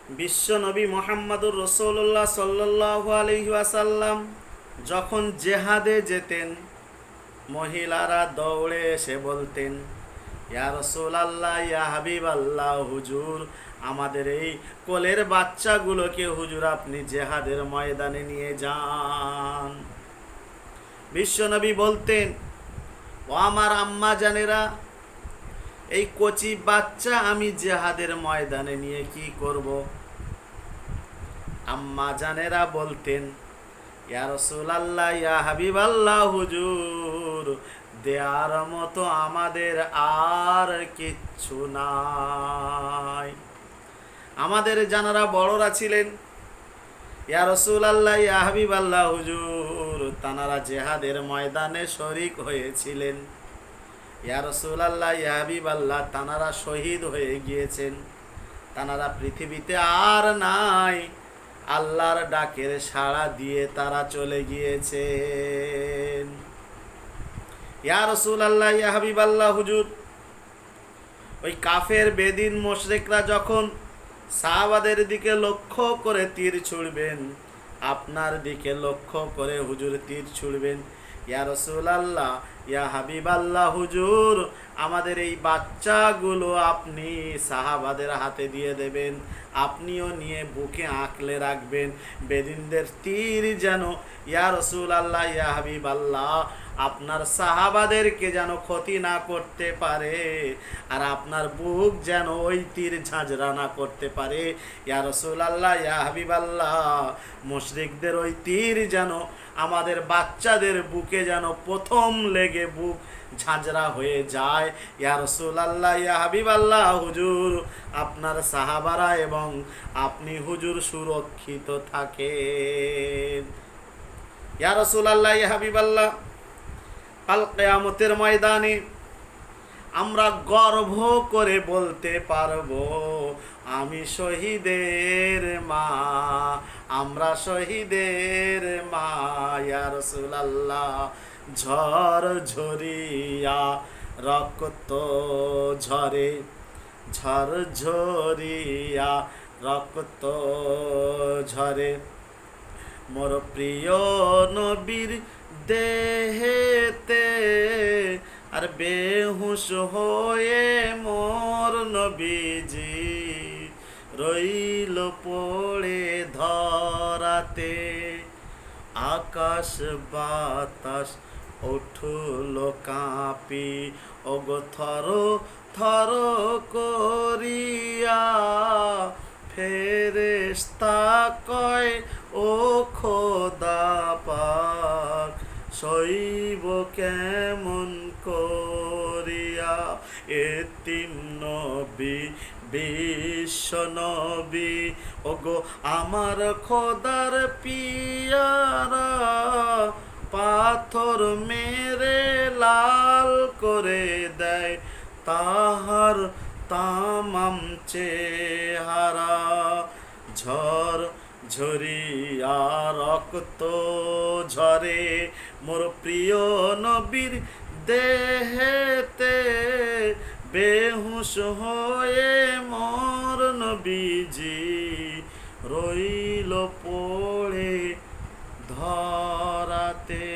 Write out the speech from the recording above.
বিশ্ব নবী মোহাম্মদুর রসুল্লাহ সাল্লাল্লাহু আলাইহি ওয়াসাল্লাম যখন জেহাদে যেতেন, মহিলারা দৌড়ে এসে বলতেন, ইয়া রাসূলুল্লাহ, ইয়া হাবিবাল্লাহ, হুজুর আমাদের এই কোলের বাচ্চাগুলোকে হুজুর আপনি জেহাদের ময়দানে নিয়ে যান। বিশ্বনবী বলতেন, ও আমার আম্মা জানেরা, এই কচি বাচ্চা আমি জেহাদের ময়দানে নিয়ে কি করব? আম্মা জানেরা বলতেন, ইয়া রাসূলুল্লাহ, ইয়া হাবিবাল্লাহ, হুজুর দেয়ার মতো আমাদের আর কিচ্ছু নাই। আমাদের জানারা বড়রা ছিলেন, ইয়া রাসূলুল্লাহ, ইয়া হাবিবাল্লাহ, হুজুর তানারা জেহাদের ময়দানে শরীক হয়েছিলেন। ইয়া রাসূলুল্লাহ, ইয়া হাবিবাল্লাহ, তানারা শহীদ হয়ে গিয়েছেন, তানারা পৃথিবীতে আর নাই। আল্লাহর ডাকের সাড়া দিয়ে তারা চলে গিয়েছেন। ইয়া রাসূলুল্লাহ, ইয়া হাবিবাল্লাহ, হুজুর ওই কাফের বেদিন মুশরিকরা যখন সাহাবাদের দিকে লক্ষ্য করে তীর ছুড়বেন, আপনার দিকে লক্ষ্য করে হুজুর তীর ছুড়বেন। ইয়া রাসূলুল্লাহ, ইয়া হাবিবাল্লাহ, হুজুর আমাদের এই বাচ্চাগুলো আপনি সাহাবাদের হাতে দিয়ে দেবেন, আপনিও নিয়ে বুকে আঁকলে রাখবেন। বেদিনদের তীর যেন, ইয়া রাসূলুল্লাহ, ইয়া হাবিবাল্লাহ, আপনার সাহাবাদেরকে যেন ক্ষতি না করতে পারে, আর আপনার বুক যেন ওই তীর ঝাঁঝরা না করতে পারে। ইয়া রাসূলুল্লাহ, ইয়া হাবিবাল্লাহ, মুশরিকদের ওই তীর যেন আমাদের বাচ্চাদের বুকে যেন প্রথম লেগে বুক ঝাঁঝরা হয়ে যায়। ইয়া রাসূলুল্লাহ, ইয়া হাবিবাল্লাহ, হুজুর আপনার সাহাবারা এবং আপনি হুজুর সুরক্ষিত থাকেন। ইয়া রাসূলুল্লাহ, ইয়া হাবিবাল্লাহ, কাল কিয়ামতের ময়দানে আমরা গর্ব করে বলতে পারবো, আমি শহীদের মা, আমরা শহীদের মা। ইয়া রাসূলুল্লাহ, ঝড় ঝরিয়া রক্ত ঝরে, ঝড় ঝরিয়া রক্ত ঝরে, মোর প্রিয় নবীর দেহেতে, আর বেহুশ হয়ে মোর নবীজি রইল পড়ে ধরাতে। আকাশ বাতাস উঠল কাঁপি, ওগো থর থর করিয়া, ফেরেশতা কয় ও খোদা পাক, সইব কেমন করিয়া। এতিম নবী, বিশ্ব নবী, ওগো আমার খোদার পিয়ারা, পাথর মেরে লাল করে দেয় তাহার তামাম চেহারা। ঝড় ঝরিয়া রক্ত ঝরে, মোর প্রিয় নবীর দেহেতে, বেহুশ হয়ে মোর নবীজি রইল পড়ে ধরাতে।